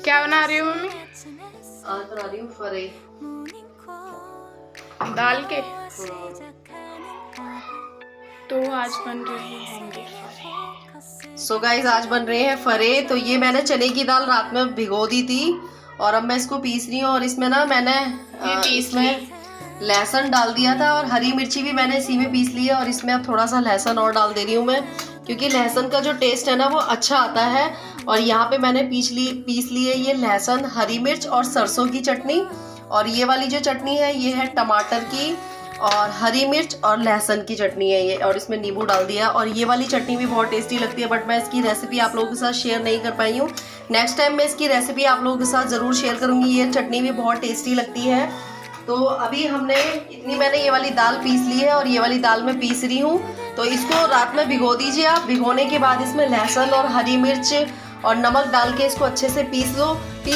क्या बना रही हो मम्मी? आज बना रही हूँ फरे दाल के। तो आज बन रहे हैं फरे। सो गाइस आज बन रहे हैं फरे। तो ये मैंने चने की दाल रात में भिगो दी थी और अब मैं इसको पीस रही हूँ। और इसमें ना मैंने इसमें लहसुन डाल दिया था और हरी मिर्ची भी मैंने इसी में पीस ली है। और इसमें अब थोड़ा सा लहसुन और डाल दे रही हूँ मैं, क्योंकि लहसुन का जो टेस्ट है ना वो अच्छा आता है। और यहाँ पे मैंने पीस ली है ये लहसुन, हरी मिर्च और सरसों की चटनी। और ये वाली जो चटनी है ये है टमाटर की और हरी मिर्च और लहसुन की चटनी है ये, और इसमें नींबू डाल दिया। और ये वाली चटनी भी बहुत टेस्टी लगती है, बट मैं इसकी रेसिपी आप लोगों के साथ शेयर नहीं कर पाई हूँ। नेक्स्ट टाइम मैं इसकी रेसिपी आप लोगों के साथ ज़रूर शेयर करूँगी। ये चटनी भी बहुत टेस्टी लगती है। तो अभी हमने मैंने ये वाली दाल पीस ली है और ये वाली दाल मैं पीस रही हूँ। तो इसको रात में भिगो दीजिए आप। भिगोने के बाद इसमें लहसुन और हरी मिर्च और नमक डाल के इसको अच्छे से पीस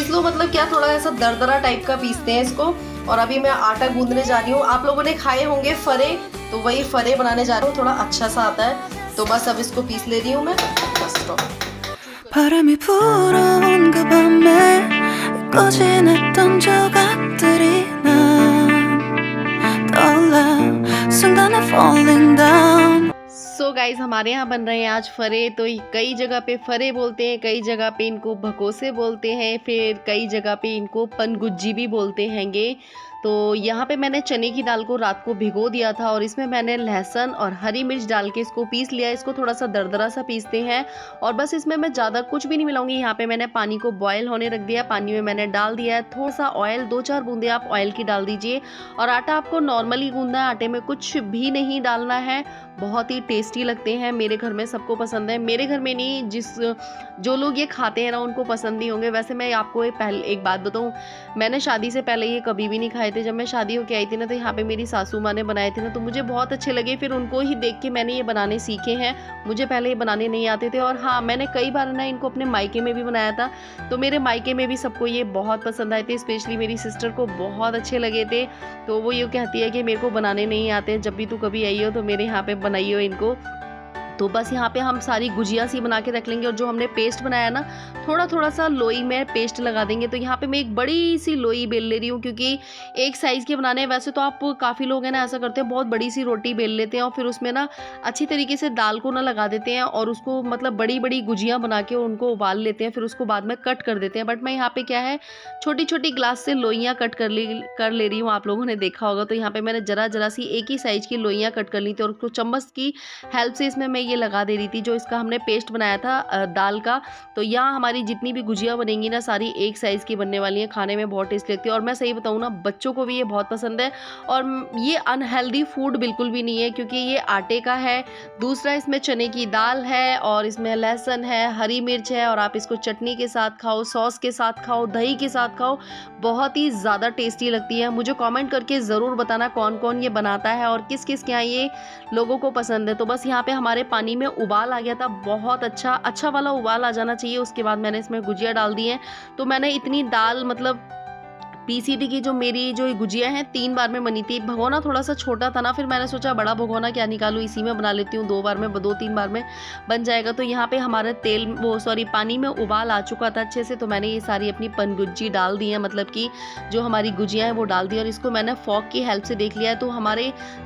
लो मतलब क्या, थोड़ा ऐसा दरदरा टाइप का पीसते हैं इसको। और अभी मैं आटा गूंदने जा रही हूँ। आप लोगों ने खाए होंगे फरे, तो वही फरे बनाने जा रही हूँ। थोड़ा अच्छा सा आता है, तो बस अब इसको पीस ले रही हूँ मैं। बस तो 바람이 불어온 그 밤에 꺼지냈던 조각들이 난 떠올라 순간에 falling down। सो गाइज हमारे यहाँ बन रहे हैं आज फरे। तो कई जगह पे फरे बोलते हैं, कई जगह पे इनको भकोसे बोलते हैं, फिर कई जगह पे इनको पनगुज्जी भी बोलते हैंगे। तो यहाँ पे मैंने चने की दाल को रात को भिगो दिया था और इसमें मैंने लहसुन और हरी मिर्च डाल के इसको पीस लिया। इसको थोड़ा सा दरदरा सा पीसते हैं और बस इसमें मैं ज़्यादा कुछ भी नहीं मिलाऊंगी। यहाँ पे मैंने पानी को बॉयल होने रख दिया। पानी में मैंने डाल दिया है थोड़ा सा ऑयल, 2-4 बूंदे आप ऑयल की डाल दीजिए। और आटा आपको नॉर्मली गूंदना है, आटे में कुछ भी नहीं डालना है। बहुत ही टेस्टी लगते हैं, मेरे घर में सबको पसंद है। मेरे घर में नहीं, जो लोग ये खाते हैं ना उनको पसंद नहीं होंगे। वैसे मैं आपको एक बात बताऊँ, मैंने शादी से पहले ये कभी भी नहीं खाए थे। जब मैं शादी होके आई थी ना, तो यहाँ पे मेरी सासू माँ ने बनाए थे ना, तो मुझे बहुत अच्छे लगे। फिर उनको ही देख के मैंने ये बनाने सीखे हैं। मुझे पहले ये बनाने नहीं आते थे। और हाँ, मैंने कई बार ना इनको अपने मायके में भी बनाया था, तो मेरे मायके में भी सबको ये बहुत पसंद आए थे। स्पेशली मेरी सिस्टर को बहुत अच्छे लगे थे। तो वो ये कहती है कि मेरे को बनाने नहीं आते, जब भी तू कभी आई हो तो मेरे यहाँ पे बनाइयो इनको। तो बस यहाँ पे हम सारी गुजिया सी बना के रख लेंगे। और जो हमने पेस्ट बनाया ना, थोड़ा थोड़ा सा लोई में पेस्ट लगा देंगे। तो यहाँ पे मैं एक बड़ी सी लोई बेल ले रही हूँ, क्योंकि एक साइज़ के बनाने हैं। वैसे तो आप काफ़ी लोग हैं ना ऐसा करते हैं, बहुत बड़ी सी रोटी बेल लेते हैं और फिर उसमें ना अच्छी तरीके से दाल को ना लगा देते हैं और उसको मतलब बड़ी बड़ी गुजियाँ बना के उनको उबाल लेते हैं, फिर उसको बाद में कट कर देते हैं। बट मैं यहाँ पे क्या है, छोटी छोटी ग्लास से लोइयाँ कट कर ले रही हूँ। आप लोगों ने देखा होगा। तो यहाँ पे मैंने जरा सी एक ही साइज़ की लोइयाँ कट कर ली थी और उसको चम्मच की हेल्प से इसमें मैं ये लगा दे रही थी, जो इसका हमने पेस्ट बनाया था दाल का। तो यहाँ हमारी जितनी भी गुजिया बनेंगी ना, सारी एक साइज़ की बनने वाली हैं। खाने में बहुत टेस्ट लगती है और मैं सही बताऊँ ना, बच्चों को भी ये बहुत पसंद है। और ये अनहेल्दी फूड बिल्कुल भी नहीं है, क्योंकि ये आटे का है। दूसरा, इसमें चने की दाल है और इसमें लहसुन है, हरी मिर्च है। और आप इसको चटनी के साथ खाओ, सॉस के साथ खाओ, दही के साथ खाओ, बहुत ही ज़्यादा टेस्टी लगती है। मुझे कमेंट करके ज़रूर बताना कौन कौन ये बनाता है और किस किस के यहाँ ये लोगों को पसंद है। तो बस यहाँ पे हमारे पानी में उबाल आ गया था, बहुत अच्छा वाला उबाल आ जाना चाहिए। उसके बाद मैंने इसमें गुजिया डाल दी है। तो मैंने इतनी दाल मतलब पीसी थी कि जो मेरी जो गुजिया हैं 3 बार में बनी थी। भगोना थोड़ा सा छोटा था ना, फिर मैंने सोचा बड़ा भगोना क्या निकालूँ, इसी में बना लेती हूँ। 2-3 बार में बन जाएगा। तो यहाँ पे हमारा पानी में उबाल आ चुका था अच्छे से। तो मैंने ये सारी अपनी पनगुज्जी डाल दी है, मतलब कि जो हमारी गुजिया है वो डाल दी। और इसको मैंने फॉक की हेल्प से देख लिया है। तो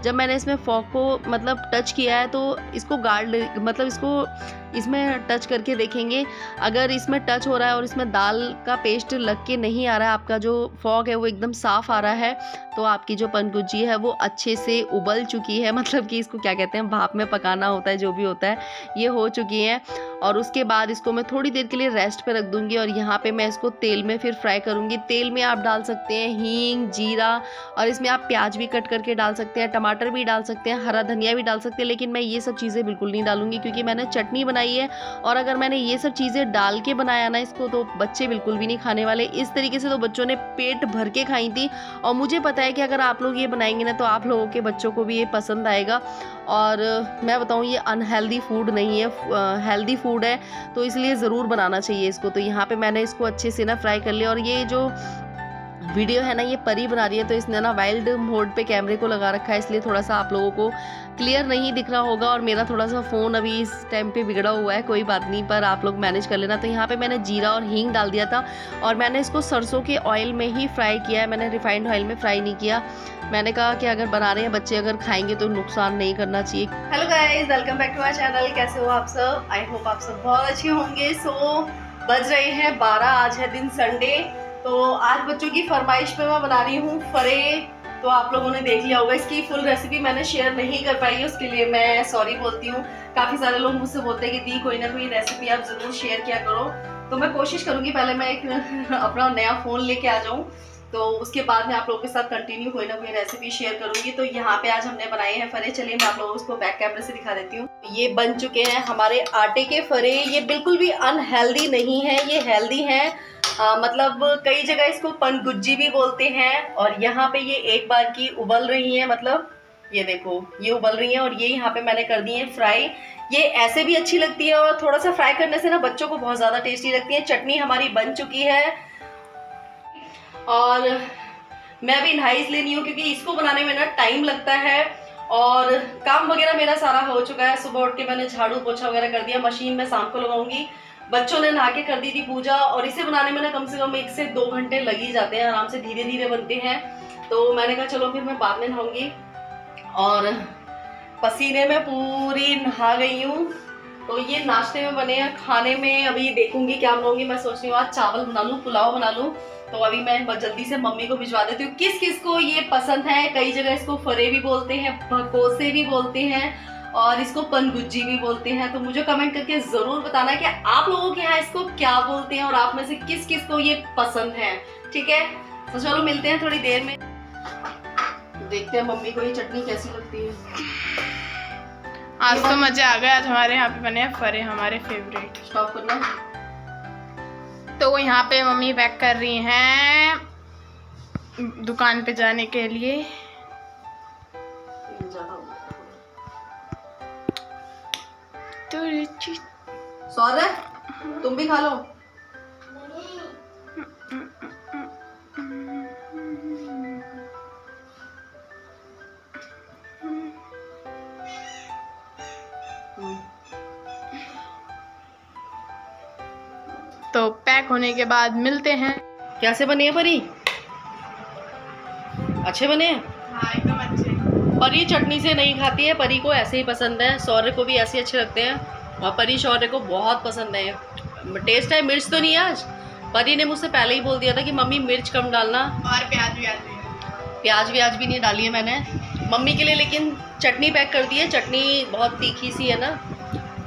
जब मैंने इसमें फॉक को मतलब टच किया है, तो इसको इसमें टच करके देखेंगे। अगर इसमें टच हो रहा है और इसमें दाल का पेस्ट लग के नहीं आ रहा है, आपका जो फॉग है वो एकदम साफ़ आ रहा है, तो आपकी जो पनगुज्जी है वो अच्छे से उबल चुकी है। मतलब कि इसको क्या कहते हैं, भाप में पकाना होता है, जो भी होता है, ये हो चुकी है। और उसके बाद इसको मैं थोड़ी देर के लिए रेस्ट पे रख दूंगी। और यहाँ पे मैं इसको तेल में फिर फ्राई करूँगी। तेल में आप डाल सकते हैं हींग, जीरा, और इसमें आप प्याज भी कट करके डाल सकते हैं, टमाटर भी डाल सकते हैं, हरा धनिया भी डाल सकते हैं। लेकिन मैं ये सब चीज़ें बिल्कुल नहीं डालूंगी, क्योंकि मैंने चटनी बनाई है। और अगर मैंने ये सब चीज़ें डाल के बनाया ना इसको, तो बच्चे बिल्कुल भी नहीं खाने वाले। इस तरीके से तो बच्चों ने पेट भर के खाई थी। और मुझे पता है कि अगर आप लोग ये बनाएंगे ना, तो आप लोगों के बच्चों को भी ये पसंद आएगा। और मैं बताऊँ, ये अनहेल्दी फूड नहीं है, हेल्दी फूड है। तो इसलिए ज़रूर बनाना चाहिए इसको। तो यहाँ पे मैंने इसको अच्छे से ना फ्राई कर लिया। और ये जो वीडियो है ना ये परी बना रही है, तो इसने ना वाइल्ड मोड पे कैमरे को लगा रखा है, इसलिए थोड़ा सा आप लोगों को क्लियर नहीं दिख रहा होगा। और मेरा थोड़ा सा फ़ोन अभी इस टाइम पे बिगड़ा हुआ है, कोई बात नहीं, पर आप लोग मैनेज कर लेना। तो यहाँ पे मैंने जीरा और हींग डाल दिया था और मैंने इसको सरसों के ऑयल में ही फ्राई किया है, मैंने रिफाइंड ऑयल में फ्राई नहीं किया। मैंने कहा कि अगर बना रहे हैं बच्चे, अगर खाएंगे तो नुकसान नहीं करना चाहिए। Hello guys, welcome back to my channel. कैसे हो आप सब? आई होप आप सब बहुत अच्छे होंगे। सो बज रहे हैं 12, आज है दिन संडे। तो आज बच्चों की फरमाइश पे मैं बना रही हूँ फरे। तो आप लोगों ने देख लिया होगा, इसकी फुल रेसिपी मैंने शेयर नहीं कर पाई है, उसके लिए मैं सॉरी बोलती हूँ। काफ़ी सारे लोग मुझसे बोलते हैं कि दी कोई ना कोई रेसिपी आप ज़रूर शेयर किया करो। तो मैं कोशिश करूँगी, पहले मैं एक अपना नया फ़ोन लेके आ जाऊँ, तो उसके बाद मैं आप लोगों के साथ कंटिन्यू कोई ना कोई रेसिपी शेयर करूँगी। तो यहाँ पे आज हमने बनाए हैं फरे। चलिए मैं आप लोगों को उसको बैक कैमरे से दिखा देती हूँ। ये बन चुके हैं हमारे आटे के फरे। ये बिल्कुल भी अनहेल्दी नहीं है, ये हेल्दी है। मतलब कई जगह इसको पनगुज्जी भी बोलते हैं। और यहाँ पे ये एक बार की उबल रही है, मतलब ये देखो ये उबल रही है। और ये यहाँ पे मैंने कर दी है फ्राई। ये ऐसे भी अच्छी लगती है और थोड़ा सा फ्राई करने से ना बच्चों को बहुत ज़्यादा टेस्टी लगती है। चटनी हमारी बन चुकी है और मैं अभी नहाई इसलिए नहीं हूँ क्योंकि इसको बनाने में ना टाइम लगता है और काम वगैरह मेरा सारा हो चुका है। सुबह उठ के मैंने झाड़ू पोछा वगैरह कर दिया, मशीन में शाम को लगाऊंगी। बच्चों ने नहा के कर दी थी पूजा। और इसे बनाने में ना कम से कम 1 से 2 घंटे लग ही जाते हैं, आराम से धीरे धीरे बनते हैं। तो मैंने कहा चलो फिर मैं बाद में नहाऊंगी। और पसीने में पूरी नहा गई हूँ। तो ये नाश्ते में बने हैं। खाने में अभी देखूंगी क्या बनाऊंगी। मैं सोच रही हूँ आज चावल बना लूँ, पुलाव बना लूँ। तो अभी मैं जल्दी से मम्मी को भिजवा देती हूँ। किस किस को ये पसंद है? कई जगह इसको फरे भी बोलते हैं, भकोसे भी बोलते हैं और इसको पनगुज्जी भी बोलते हैं। तो मुझे कमेंट करके ज़रूर बताना कि आप लोगों के यहाँ इसको क्या बोलते हैं और आप में से किस किस को ये पसंद है। ठीक है, तो चलो मिलते हैं थोड़ी देर में। देखते हैं मम्मी को ये चटनी कैसी लगती है। आज तो मजा आ गया। आज हमारे यहाँ पे बने हैं फरे, हमारे फेवरेट। स्टॉप करना। तो यहाँ पे मम्मी पैक कर रही हैं दुकान पे जाने के लिए। सौरभ तुम भी खा लो। तो पैक होने के बाद मिलते हैं। कैसे बने हैं परी? अच्छे बने हैं? हाँ एकदम अच्छे। परी चटनी से नहीं खाती है, परी को ऐसे ही पसंद है। शौर्य को भी ऐसे अच्छे लगते हैं और परी शौर्य को बहुत पसंद है। टेस्ट है, मिर्च तो नहीं है आज। परी ने मुझसे पहले ही बोल दिया था कि मम्मी मिर्च कम डालना। और प्याज भी नहीं डाली है मैंने मम्मी के लिए। लेकिन चटनी पैक कर दी है। चटनी बहुत तीखी सी है ना,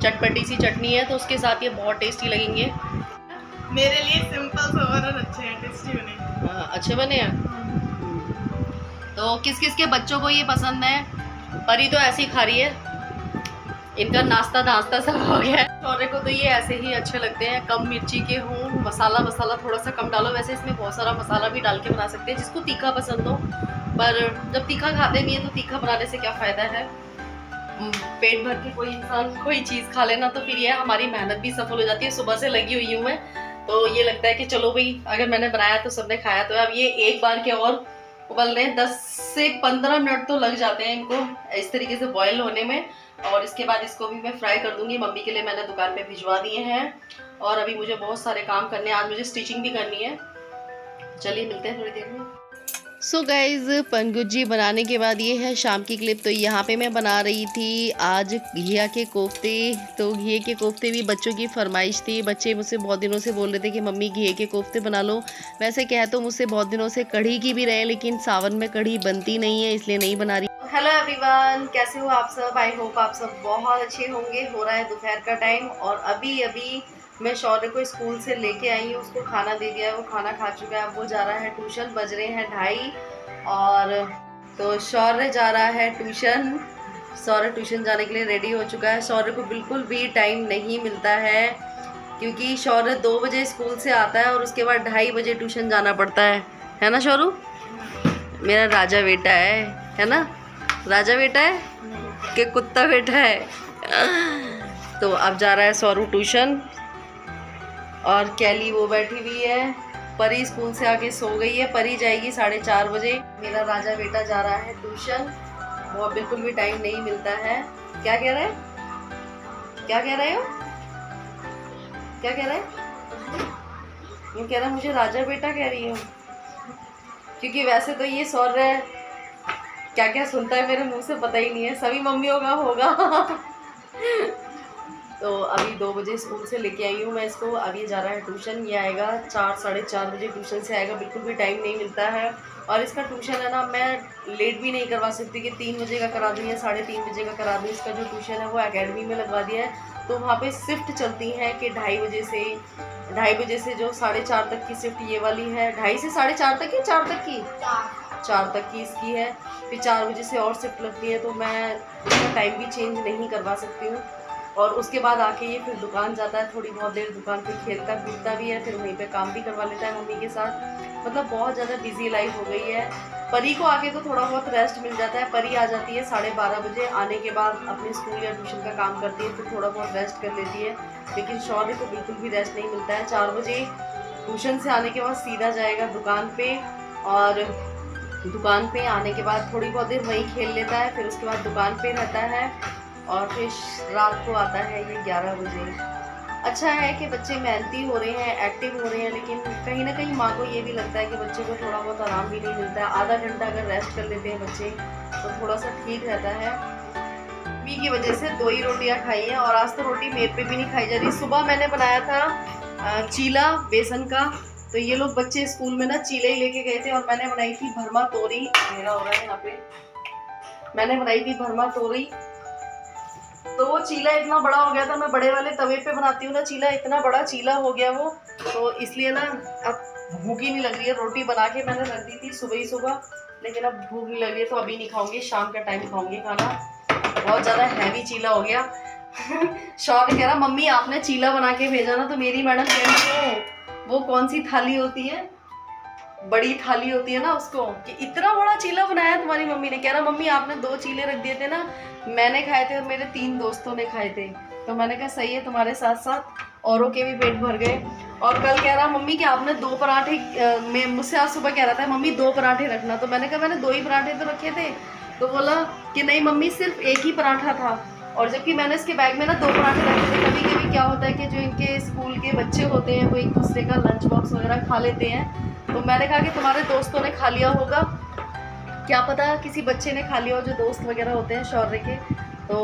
चटपटी सी चटनी है, तो उसके साथ ये बहुत टेस्टी लगेंगे। मेरे लिए सिंपल सोबर और अच्छे हैं, टेस्टी बने। हाँ अच्छे बने हैं। तो किस किस के बच्चों को ये पसंद है? परी तो ऐसे ही खा रही है, इनका नाश्ता सब हो गया है। शौर्य को तो ये ऐसे ही अच्छे लगते हैं, कम मिर्ची के हों, मसाला थोड़ा सा कम डालो। वैसे इसमें बहुत सारा मसाला भी डाल के बना सकते हैं जिसको तीखा पसंद हो, पर जब तीखा खाते नहीं है तो तीखा बनाने से क्या फ़ायदा है। पेट भर के कोई इंसान कोई चीज़ खा लेना तो फिर ये हमारी मेहनत भी सफल हो जाती है। सुबह से लगी हुई हूँ मैं, तो ये लगता है कि चलो भाई अगर मैंने बनाया तो सबने खाया। तो अब ये एक बार के और उबल रहे हैं, 10 से 15 मिनट तो लग जाते हैं इनको इस तरीके से बॉयल होने में। और इसके बाद इसको भी मैं फ्राई कर दूंगी। मम्मी के लिए मैंने दुकान पे भिजवा दिए हैं और अभी मुझे बहुत सारे काम करने हैं। आज मुझे स्टिचिंग भी करनी है। चलिए मिलते हैं थोड़ी देर में। सो गाइज़, पनगुज्जी बनाने के बाद ये है शाम की क्लिप। तो यहाँ पे मैं बना रही थी आज घिया के कोफ्ते। तो घिये के कोफ्ते भी बच्चों की फरमाइश थी। बच्चे मुझसे बहुत दिनों से बोल रहे थे कि मम्मी घिये के कोफ्ते बना लो। वैसे कह तो मुझसे बहुत दिनों से कढ़ी की भी रहे, लेकिन सावन में कढ़ी बनती नहीं है, इसलिए नहीं बना रही। हेलो एवरीवन, कैसे हो आप सब? आई होप आप सब बहुत अच्छे होंगे। हो रहा है दोपहर का टाइम और अभी मैं शौर्य को स्कूल से लेके आई हूँ। उसको खाना दे दिया है, वो खाना खा चुका है। वो जा रहा है ट्यूशन, बज रहे हैं 2:30 और तो शौर्य जा रहा है ट्यूशन। शौर्य ट्यूशन जाने के लिए रेडी हो चुका है। शौर्य को बिल्कुल भी टाइम नहीं मिलता है क्योंकि शौर्य 2 बजे स्कूल से आता है और उसके बाद 2:30 बजे ट्यूशन जाना पड़ता है ना शौरू? मेरा राजा बेटा है ना? राजा बेटा है कि कुत्ता बेटा है? तो अब जा रहा है शौरू ट्यूशन और कैली वो बैठी हुई है परी स्कूल से आके सो गई है। परी जाएगी 4:30 बजे। मेरा राजा बेटा जा रहा है ट्यूशन। वो बिल्कुल भी टाइम नहीं मिलता है। क्या कह रहे हैं? क्या कह रहे हो? क्या कह रहे हैं? ये कह रहा मुझे राजा बेटा कह रही हूँ, क्योंकि वैसे तो ये सौर्य क्या क्या सुनता है मेरे मुंह से पता ही नहीं है। सभी मम्मियों का होगा। तो अभी 2 बजे स्कूल से लेके आई हूँ मैं इसको। अब ये जा रहा है ट्यूशन। ये आएगा 4 साढ़े 4 बजे ट्यूशन से आएगा। बिल्कुल भी टाइम नहीं मिलता है। और इसका ट्यूशन है ना, मैं लेट भी नहीं करवा सकती कि 3 बजे का करा दूँ या 3:30 बजे का करा दूँ। इसका जो ट्यूशन है वो एकेडमी में लगवा दिया है। तो वहाँ पे शिफ्ट चलती है कि 2:30 बजे से जो 4:30 तक की शिफ्ट ये वाली है। 2:30 से 4:30 तक की, 4 तक की, 4 तक की इसकी है। फिर 4 बजे से और शिफ्ट लगती है। तो मैं इसका टाइम भी चेंज नहीं करवा सकती हूँ। और उसके बाद आके ये फिर दुकान जाता है, थोड़ी बहुत देर दुकान पे खेलता कूदता भी है, फिर वहीं पे काम भी करवा लेता है मम्मी के साथ। मतलब बहुत ज़्यादा बिजी लाइफ हो गई है। परी को आके तो थोड़ा बहुत रेस्ट मिल जाता है। परी आ जाती है 12:30 बजे। आने के बाद अपने स्कूल या ट्यूशन का काम करती है, फिर थोड़ा बहुत रेस्ट कर लेती है। लेकिन शौर्य को बिल्कुल भी रेस्ट नहीं मिलता है। 4 बजे ट्यूशन से आने के बाद सीधा जाएगा दुकान पे, और दुकान पे आने के बाद थोड़ी बहुत देर वहीं खेल लेता है। फिर उसके बाद दुकान पे रहता है और फिर रात को आता है ये 11 बजे। अच्छा है कि बच्चे मेहनती हो रहे हैं, एक्टिव हो रहे हैं, लेकिन कहीं ना कहीं माँ को ये भी लगता है कि बच्चे को थोड़ा बहुत आराम भी नहीं मिलता है। आधा घंटा अगर रेस्ट कर लेते हैं बच्चे तो थोड़ा सा ठीक रहता है। मम्मी की वजह से 2 ही रोटियाँ खाई हैं, और आज तो रोटी मेरे पे भी नहीं खाई जा रही। सुबह मैंने बनाया था चीला बेसन का। तो ये लोग बच्चे स्कूल में ना चीले ही लेके गए थे, और मैंने बनाई थी भरमा तोरी। मेरा हो रहा है यहाँ पे। मैंने बनाई थी भरमा तोरी। तो वो चीला इतना बड़ा हो गया था। मैं बड़े वाले तवे पे बनाती हूँ ना चीला, इतना बड़ा चीला हो गया वो। तो इसलिए ना अब भूख ही नहीं लग रही है। रोटी बना के मैंने रख दी थी सुबह ही सुबह, लेकिन अब भूख नहीं लग रही है तो अभी नहीं खाऊंगी, शाम का टाइम खाऊंगी खाना। बहुत ज़्यादा हैवी चीला हो गया। शौर्य कह रहा मम्मी आपने चीला बना के भेजा ना। तो मेरी मैडम कह रही वो कौन सी थाली होती है, बड़ी थाली होती है ना, उसको, कि इतना बड़ा चीला बनाया तुम्हारी मम्मी ने। कह रहा मम्मी आपने 2 चीले रख दिए थे ना, मैंने खाए थे और मेरे 3 दोस्तों ने खाए थे। तो मैंने कहा सही है, तुम्हारे साथ साथ औरों के भी पेट भर गए। और कल कह रहा मम्मी कि आपने 2 पराठे, मुझसे आज सुबह कह रहा था मम्मी 2 पराठे रखना। तो मैंने कहा मैंने 2 ही पराठे तो रखे थे। तो बोला कि नहीं मम्मी सिर्फ 1 ही पराठा था। और जबकि मैंने इसके बैग में ना 2 पराठे रखे थे। कभी कभी क्या होता है कि जो इनके स्कूल के बच्चे होते हैं वो एक दूसरे का लंच बॉक्स वगैरह खा लेते हैं। तो मैंने कहा कि तुम्हारे दोस्तों ने खा लिया होगा, क्या पता किसी बच्चे ने खा लिया हो जो दोस्त वगैरह होते हैं शौर्य के, तो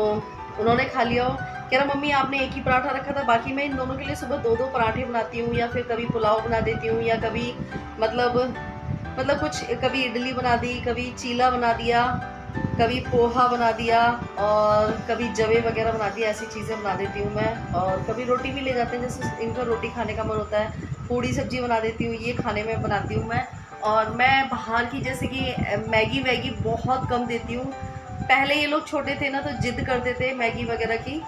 उन्होंने खा लिया हो। कह रहा मम्मी आपने 1 ही पराठा रखा था, बाकी मैं इन दोनों के लिए सुबह 2-2 पराठे बनाती हूँ, या फिर कभी पुलाव बना देती हूँ, या कभी मतलब कुछ, कभी इडली बना दी, कभी चीला बना दिया, कभी पोहा बना दिया, और कभी जवे वगैरह बना दिया। ऐसी चीज़ें बना देती हूँ मैं। और कभी रोटी भी ले जाते हैं, जैसे इनका रोटी खाने का मन होता है, पूड़ी सब्जी बना देती हूँ। ये खाने में बनाती हूँ मैं। और मैं बाहर की जैसे कि मैगी वैगी बहुत कम देती हूँ। पहले ये लोग छोटे थे ना तो जिद करते थे मैगी वगैरह की।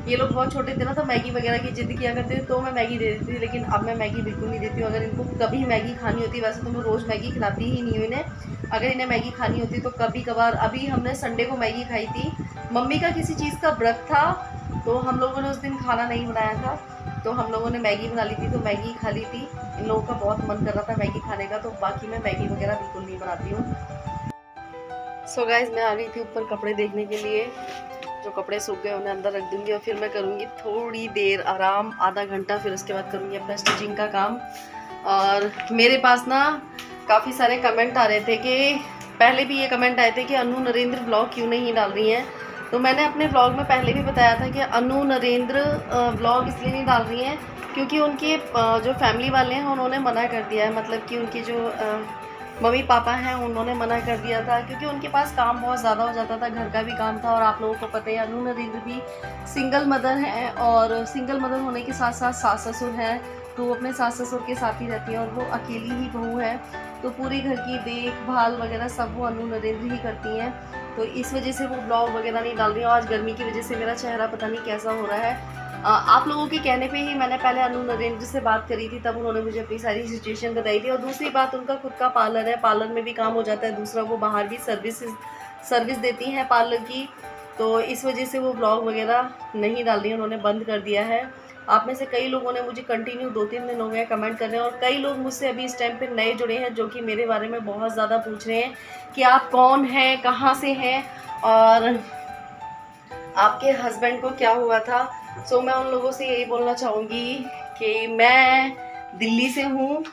ये लोग बहुत छोटे थे ना तो मैगी वगैरह की जिद किया करते थे, तो मैं मैगी दे देती थी। लेकिन अब मैं मैगी बिल्कुल नहीं देती हूँ। अगर इनको कभी मैगी खानी होती है, वैसे तो मैं रोज़ मैगी खिलाती ही नहीं हूँ इन्हें, अगर इन्हें मैगी खानी होती तो कभी कभार। अभी हमने संडे को मैगी खाई थी। मम्मी का किसी चीज़ का व्रत था, तो हम लोगों ने उस दिन खाना नहीं बनाया था, तो हम लोगों ने मैगी बना ली थी, तो मैगी खा ली थी। इन लोगों का बहुत मन कर रहा था मैगी खाने का, तो बाकी मैं मैगी वगैरह बिल्कुल नहीं बनाती हूँ। सो गाइस मैं आ गई थी ऊपर कपड़े देखने के लिए। जो कपड़े सूख गए उन्हें अंदर रख दूँगी, और फिर मैं करूँगी थोड़ी देर आराम, आधा घंटा, फिर उसके बाद करूँगी अपना स्टिचिंग का काम। और मेरे पास ना काफ़ी सारे कमेंट आ रहे थे कि पहले भी ये कमेंट आए थे कि अनु नरेंद्र ब्लॉग क्यों नहीं डाल रही हैं। तो मैंने अपने ब्लॉग में पहले भी बताया था कि अनु नरेंद्र ब्लॉग इसलिए नहीं डाल रही हैं क्योंकि उनके जो फैमिली वाले हैं उन्होंने मना कर दिया है। मतलब कि उनकी जो मम्मी पापा हैं उन्होंने मना कर दिया था, क्योंकि उनके पास काम बहुत ज़्यादा हो जाता था, घर का भी काम था। और आप लोगों को पता है अनु नरेंद्र भी सिंगल मदर हैं, और सिंगल मदर होने के साथ साथ सास ससुर हैं, तो वो अपने सास ससुर के साथ ही रहती हैं, और वो अकेली ही बहू है, तो पूरी घर की देखभाल वगैरह सब वो अनु नरेंद्र ही करती हैं। तो इस वजह से वो ब्लॉग वगैरह नहीं डाल रही हैं। आज गर्मी की वजह से मेरा चेहरा पता नहीं कैसा हो रहा है। आप लोगों के कहने पे ही मैंने पहले अनु नरेंद्र से बात करी थी, तब उन्होंने मुझे अपनी सारी सिचुएशन बताई थी। और दूसरी बात, उनका खुद का पार्लर है, पार्लर में भी काम हो जाता है। दूसरा वो बाहर भी सर्विस देती हैं पार्लर की, तो इस वजह से वो ब्लॉग वगैरह नहीं डाल रही हैं, उन्होंने बंद कर दिया है। आप में से कई लोगों ने मुझे कंटिन्यू 2-3 दिन हो गए कमेंट कर रहे हैं, और कई लोग मुझसे अभी इस टाइम पे नए जुड़े हैं जो कि मेरे बारे में बहुत ज़्यादा पूछ रहे हैं कि आप कौन हैं, कहाँ से हैं और आपके हस्बैंड को क्या हुआ था। सो मैं उन लोगों से यही बोलना चाहूँगी कि मैं दिल्ली से हूँ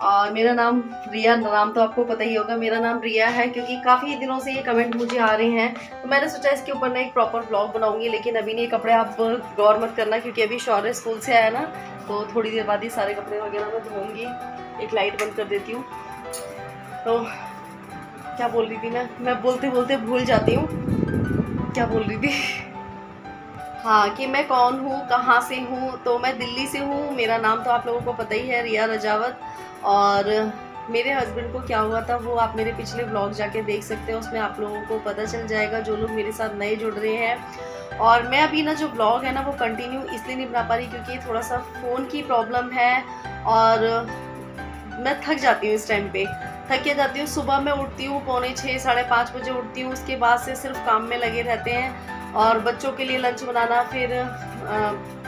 और मेरा नाम रिया, नाम तो आपको पता ही होगा, मेरा नाम रिया है, क्योंकि काफ़ी दिनों से ये कमेंट मुझे आ रहे हैं। तो मैंने सोचा इसके ऊपर मैं एक प्रॉपर ब्लॉग बनाऊंगी, लेकिन अभी नहीं, कपड़े आप गौर मत करना क्योंकि अभी शौर्य स्कूल से आया ना, तो थोड़ी देर बाद ही सारे कपड़े वगैरह मैं धोऊंगी। एक लाइट बंद कर देती हूँ। तो क्या बोल रही थी मैं बोलते बोलते भूल जाती हूँ क्या बोल रही थी। हाँ, कि मैं कौन हूँ, कहाँ से हूँ। तो मैं दिल्ली से हूँ, मेरा नाम तो आप लोगों को पता ही है, रिया रजावत। और मेरे हस्बैंड को क्या हुआ था वो आप मेरे पिछले व्लॉग जाके देख सकते हैं, उसमें आप लोगों को पता चल जाएगा जो लोग मेरे साथ नए जुड़ रहे हैं। और मैं अभी ना जो व्लॉग है ना वो कंटिन्यू इसलिए नहीं बना पा रही क्योंकि थोड़ा सा फ़ोन की प्रॉब्लम है और मैं थक जाती हूँ। इस टाइम पे थक के जाती हूँ। सुबह मैं उठती हूँ 5:45 साढ़े 5 बजे उठती हूँ, उसके बाद से सिर्फ काम में लगे रहते हैं और बच्चों के लिए लंच बनाना, फिर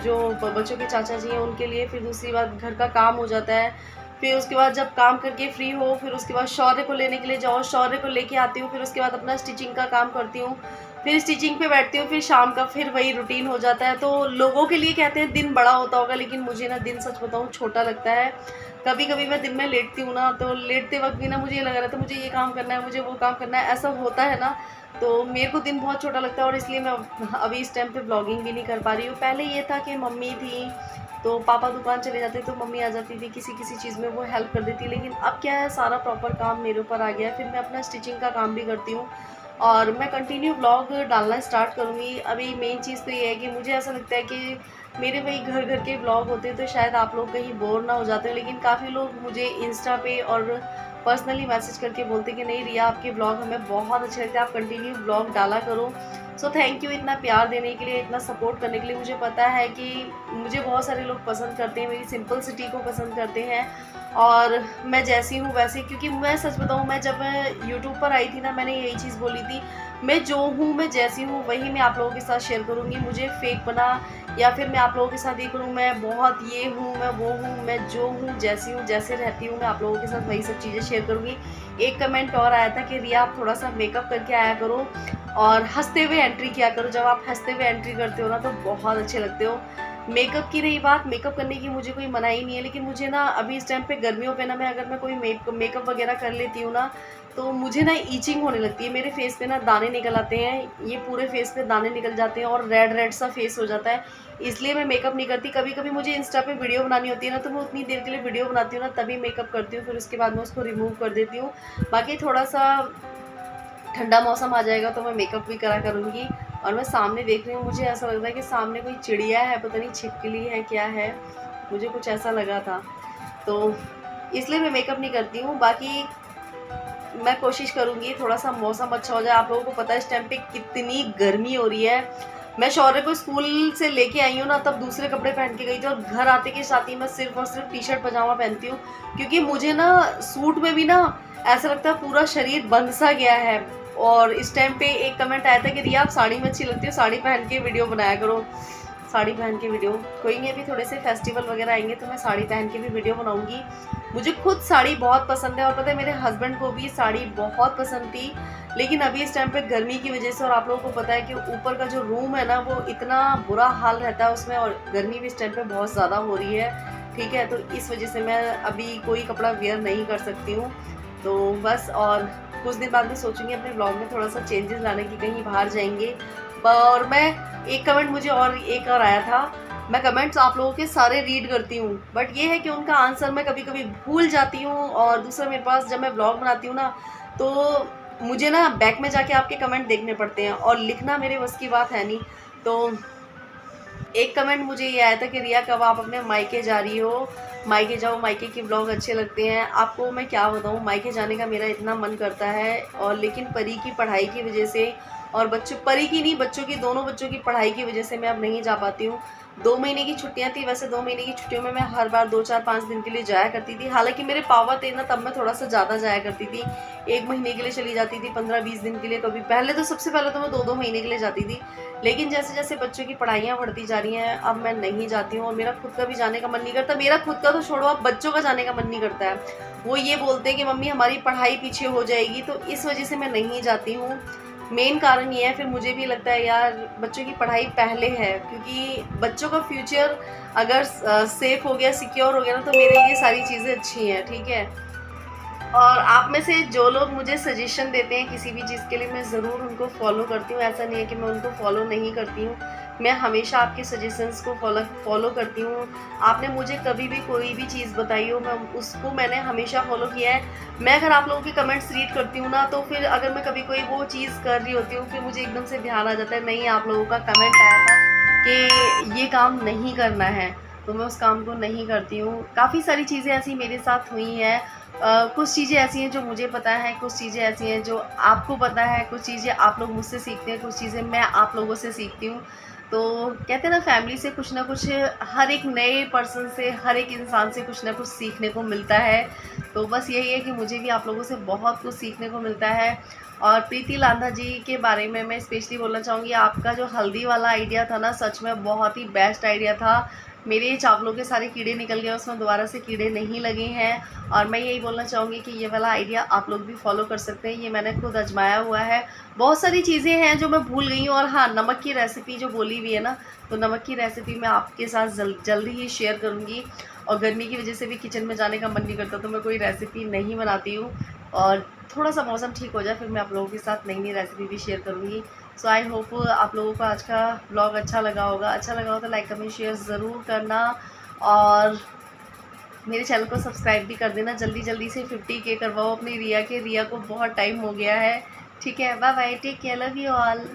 जो बच्चों के चाचा जी हैं उनके लिए, फिर दूसरी बात घर का काम हो जाता है। फिर उसके बाद जब काम करके फ्री हो, फिर उसके बाद शौर्य को लेने के लिए जाओ, शौर्य को लेके आती हूँ, फिर उसके बाद अपना स्टिचिंग का काम करती हूँ, फिर स्टिचिंग पे बैठती हूँ, फिर शाम का फिर वही रूटीन हो जाता है। तो लोगों के लिए कहते हैं दिन बड़ा होता होगा, लेकिन मुझे ना दिन सच बताऊँ छोटा लगता है। कभी कभी मैं दिन में लेटती हूँ ना, तो लेटते वक्त भी ना मुझे ये लगा रहता है मुझे ये काम करना है, मुझे वो काम करना है, ऐसा होता है ना। तो मेरे को दिन बहुत छोटा लगता है और इसलिए मैं अभी इस टाइम पे व्लॉगिंग भी नहीं कर पा रही हूँ। पहले ये था कि मम्मी थी तो पापा दुकान चले जाते तो मम्मी आ जाती थी, किसी किसी चीज़ में वो हेल्प कर देती, लेकिन अब क्या है सारा प्रॉपर काम मेरे ऊपर आ गया है। फिर मैं अपना स्टिचिंग का काम भी करती हूँ और मैं कंटिन्यू व्लॉग डालना स्टार्ट करूँगी। अभी मेन चीज़ तो ये है कि मुझे ऐसा लगता है कि मेरे वही घर घर के व्लॉग होते हैं तो शायद आप लोग कहीं बोर ना हो जाते हैं, लेकिन काफ़ी लोग मुझे इंस्टा पे और पर्सनली मैसेज करके बोलते कि नहीं रिया आपके ब्लॉग हमें बहुत अच्छे लगते हैं, आप कंटिन्यू ब्लॉग डाला करो। सो थैंक यू इतना प्यार देने के लिए, इतना सपोर्ट करने के लिए। मुझे पता है कि मुझे बहुत सारे लोग पसंद करते हैं, मेरी सिंपलिसिटी को पसंद करते हैं और मैं जैसी हूँ वैसे। क्योंकि मैं सच बताऊँ, मैं जब यूट्यूब पर आई थी ना, मैंने यही चीज़ बोली थी, मैं जो हूँ मैं जैसी हूँ वही मैं आप लोगों के साथ शेयर करूँगी। मुझे फेक बना या फिर मैं आप लोगों के साथ ये करूँ मैं बहुत ये हूँ, मैं वो हूँ, मैं जो हूँ जैसी हूँ जैसे रहती हूँ मैं आप लोगों के साथ वही सब चीज़ें शेयर करूँगी। एक कमेंट और आया था कि रिया आप थोड़ा सा मेकअप करके आया करो और हंसते हुए एंट्री किया करो। जब आप हंसते हुए एंट्री करते हो ना तो बहुत अच्छे लगते हो। मेकअप की रही बात, मेकअप करने की मुझे कोई मनाही नहीं है, लेकिन मुझे ना अभी इस टाइम पे गर्मियों पे ना मैं अगर मैं कोई मेकअप वगैरह कर लेती हूँ ना तो मुझे ना ईचिंग होने लगती है। मेरे फेस पे ना दाने निकल आते हैं, ये पूरे फेस पे दाने निकल जाते हैं और रेड रेड सा फेस हो जाता है, इसलिए मैं मेकअप नहीं करती। कभी कभी मुझे इंस्टा पे वीडियो बनानी होती है ना तो मैं उतनी देर के लिए वीडियो बनाती हूँ ना तभी मेकअप करती हूँ, फिर उसके बाद मैं उसको रिमूव कर देती हूँ। बाकी थोड़ा सा ठंडा मौसम आ जाएगा तो मैं मेकअप भी करा करूँगी। और मैं सामने देख रही हूँ, मुझे ऐसा लग रहा है कि सामने कोई चिड़िया है, पता नहीं छिपकली है क्या है, मुझे कुछ ऐसा लगा था, तो इसलिए मैं मेकअप नहीं करती हूँ। बाकी मैं कोशिश करूँगी थोड़ा सा मौसम अच्छा हो जाए। आप लोगों को पता है इस टाइम पे कितनी गर्मी हो रही है। मैं शौर्य को स्कूल से लेके आई हूँ ना तब दूसरे कपड़े पहन के गई थी और घर आते के साथ ही मैं सिर्फ और सिर्फ टी शर्ट पजामा पहनती हूँ, क्योंकि मुझे ना सूट में भी ना ऐसा लगता है पूरा शरीर बंद सा गया है। और इस टाइम पे एक कमेंट आया था कि रिया आप साड़ी में अच्छी लगती हो, साड़ी पहन के वीडियो बनाया करो। साड़ी पहन के वीडियो कोई नहीं, अभी थोड़े से फेस्टिवल वगैरह आएंगे तो मैं साड़ी पहन के भी वीडियो बनाऊंगी। मुझे खुद साड़ी बहुत पसंद है और पता है मेरे हस्बैंड को भी साड़ी बहुत पसंद थी, लेकिन अभी इस टाइम पे गर्मी की वजह से, और आप लोगों को पता है कि ऊपर का जो रूम है ना वो इतना बुरा हाल रहता है उसमें, और गर्मी भी इस टाइम पे बहुत ज़्यादा हो रही है, ठीक है। तो इस वजह से मैं अभी कोई कपड़ा वेयर नहीं कर सकती हूँ। तो बस, और कुछ दिन बाद मैं सोचूंगी अपने ब्लॉग में थोड़ा सा चेंजेस लाने की, कहीं बाहर जाएंगे। और मैं एक कमेंट मुझे और एक और आया था, मैं कमेंट्स आप लोगों के सारे रीड करती हूँ, बट ये है कि उनका आंसर मैं कभी कभी भूल जाती हूँ। और दूसरा मेरे पास जब मैं ब्लॉग बनाती हूँ ना तो मुझे ना बैक में जाके आपके कमेंट देखने पड़ते हैं और लिखना मेरे बस की बात है नहीं। तो एक कमेंट मुझे ये आया था कि रिया कब आप अपने मायके जा रही हो, मायके जाओ, मायके के व्लॉग अच्छे लगते हैं। आपको मैं क्या बताऊँ, मायके जाने का मेरा इतना मन करता है, और लेकिन परी की पढ़ाई की वजह से और परी की नहीं, बच्चों की, दोनों बच्चों की पढ़ाई की वजह से मैं अब नहीं जा पाती हूँ। 2 महीने की छुट्टियाँ थी, वैसे 2 महीने की छुट्टियों में मैं हर बार 2, 4, 5 दिन के लिए जाया करती थी। हालांकि मेरे पापा थे ना तब मैं थोड़ा सा ज़्यादा जाया करती थी, 1 महीने के लिए चली जाती थी, 15-20 दिन के लिए कभी। पहले तो सबसे पहले तो मैं 2-2 महीने के लिए जाती थी, लेकिन जैसे जैसे बच्चों की पढ़ाइयाँ बढ़ती जा रही हैं अब मैं नहीं जाती हूँ, और मेरा खुद का भी जाने का मन नहीं करता। मेरा खुद का तो छोड़ो, अब बच्चों का जाने का मन नहीं करता है। वो ये बोलते हैं कि मम्मी हमारी पढ़ाई पीछे हो जाएगी, तो इस वजह से मैं नहीं जाती हूँ। मेन कारण ये है। फिर मुझे भी लगता है यार बच्चों की पढ़ाई पहले है, क्योंकि बच्चों का फ्यूचर अगर सेफ हो गया, सिक्योर हो गया ना, तो मेरे लिए सारी चीज़ें अच्छी हैं, ठीक है। और आप में से जो लोग मुझे सजेशन देते हैं किसी भी चीज़ के लिए, मैं ज़रूर उनको फॉलो करती हूँ। ऐसा नहीं है कि मैं उनको फॉलो नहीं करती हूँ, मैं हमेशा आपके सजेशंस को फॉलो करती हूँ। आपने मुझे कभी भी कोई भी चीज़ बताई हो, मैंने हमेशा फॉलो किया है। मैं अगर आप लोगों के कमेंट्स रीड करती हूँ ना, तो फिर अगर मैं कभी कोई वो चीज़ कर रही होती हूँ, फिर मुझे एकदम से ध्यान आ जाता है, नहीं आप लोगों का कमेंट आया था कि ये काम नहीं करना है, तो मैं उस काम को नहीं करती हूँ। काफ़ी सारी चीज़ें ऐसी मेरे साथ हुई हैं। कुछ चीज़ें ऐसी हैं जो मुझे पता है, कुछ चीज़ें ऐसी हैं जो आपको पता है, कुछ चीज़ें आप लोग मुझसे सीखते हैं, कुछ चीज़ें मैं आप लोगों से सीखती हूँ। तो कहते हैं ना, फैमिली से कुछ ना कुछ, हर एक नए पर्सन से, हर एक इंसान से कुछ ना कुछ सीखने को मिलता है। तो बस यही है कि मुझे भी आप लोगों से बहुत कुछ सीखने को मिलता है। और प्रीति लांधा जी के बारे में मैं स्पेशली बोलना चाहूँगी, आपका जो हल्दी वाला आइडिया था ना, सच में बहुत ही बेस्ट आइडिया था। मेरे चावलों के सारे कीड़े निकल गए, उसमें दोबारा से कीड़े नहीं लगे हैं। और मैं यही बोलना चाहूँगी कि ये वाला आइडिया आप लोग भी फॉलो कर सकते हैं, ये मैंने खुद आजमाया हुआ है। बहुत सारी चीज़ें हैं जो मैं भूल गई हूँ। और हाँ, नमक की रेसिपी जो बोली हुई है ना, तो नमक की रेसिपी मैं आपके साथ जल्दी ही शेयर करूँगी। और गर्मी की वजह से भी किचन में जाने का मन नहीं करता, तो मैं कोई रेसिपी नहीं बनाती हूँ। और थोड़ा सा मौसम ठीक हो जाए, फिर मैं आप लोगों के साथ नई नई रेसिपी भी शेयर करूँगी। सो आई होप आप लोगों को आज का ब्लॉग अच्छा लगा होगा। अच्छा लगा हो तो लाइक कमेंट शेयर ज़रूर करना, और मेरे चैनल को सब्सक्राइब भी कर देना। जल्दी जल्दी से 50K करवाओ अपनी रिया को बहुत टाइम हो गया है। ठीक है, bye bye, take care, love you all.